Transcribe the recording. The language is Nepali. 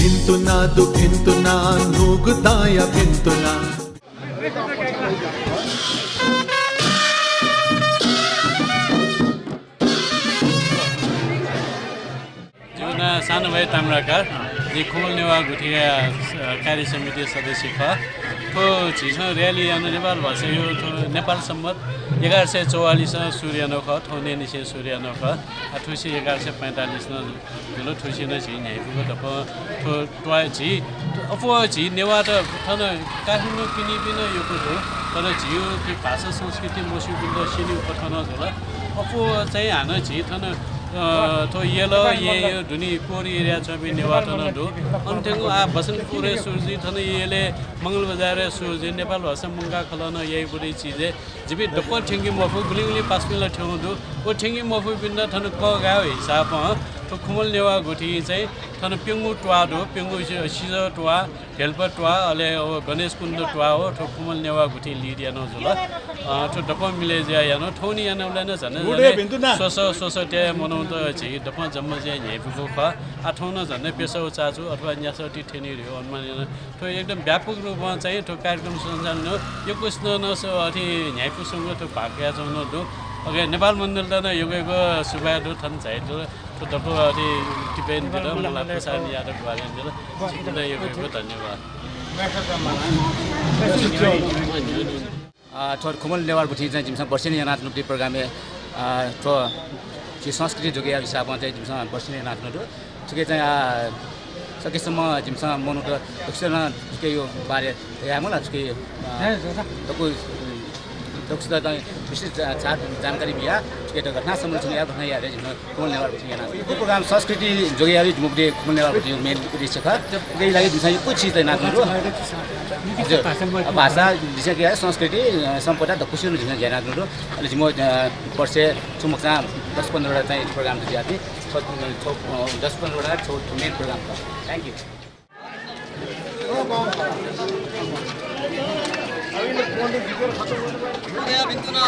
भिंतुना दुखिंतुना नूगुदाया भिंतुना सानो भाइ ताम्राकार जी खुमल नेवा गुठिया कार्य समिति सदस्य ख थो झिसो र्याली नेपाल भाषा यो नेपाल सम्मत 1144 सूर्य नख थोने निसे सूर्य नख ठुसी 1145 न जुलो ठुसी न झि न्यायपुको दप थो ट्वा झि अफो झि नेवा त थन काठमाडौँ किनि बिन यो कुरो तर झियो कि भाषा संस्कृति मोसु बिन्द सिनि उपथन होला अफो चाहिँ हान झि थन तो येलो ये दुनी कोरी एरिया चबी नेवाटन दो अन्थेंगु आ बसनपुरे सुरजी थन येले मंगल बजार सुरजी नेपाल भाषा मुंगा खलन यही बुढी चीजे जिबी डप ठेंगी मफु गुलिंगली पासमिल ठेउ दो ओ ठेंगी मफु बिन्द थन क गाव हिसाब तो खुमल नेवा गुठी चाहिँ थन पेंगु टवा दो पेंगु सिज टवा हेल्प टवा अले गणेश कुण्ड टवा हो तो खुमल नेवा गुठी लिडिया न जुल तो डप मिले जा यानो थौनी यानले न झन् सोस ते मनाउँदा चाहिँ डप जम्मा चाहिँ हेपुको ख आठौँ न झन् पेसो चाचु अथवा न्यासटी ठेनी रह्यो अनुमान तो एकदम व्यापक रूपमा चाहिँ तो कार्यक्रम सञ्चालन हो यो कुछ नस अथि न्यायपुसँग तो भाग्या छ न दो अगे नेपाल मण्डल त न योगको सुबादो थन चाहिँ तो डप अथि टिपेन दिएर मलाई प्रसाद यादव भएन दिएर सिक्दै योगको धन्यवाद थोर खुमल नेवार बुठी चाहिँ जिमसँग वर्षेनी नाच्नु प्रोग्रामे थो कि संस्कृति जोगे हिसाबमा चाहिँ जिमसँग वर्षेनी नाच्नु ठिकै चाहिँ सकेसम्म जिमसँग मनु त दक्षिण के यो बारे यामला ठिकै तको दक्षिण त विशेष जानकारी बिया ठिकै त घटना संरक्षण या घटना या जिमसँग खुमल नेवार बुठी नाच्नु यो प्रोग्राम संस्कृति जोगे यारी मुक्ति खुमल नेवार बुठी मेन उद्देश्य छ त्यही लागि जिमसँग यो कुछ चाहिँ नाच्नु भाषा विषय के संस्कृति सम्पदा दकुसिनु झिन ज्याना गुरु अनि म वर्षे चुमकसा 10-15 वटा चाहिँ प्रोग्राम दिया थिए 10-15 वटा मेन प्रोग्राम छ थ्यांक यू भिन्तुना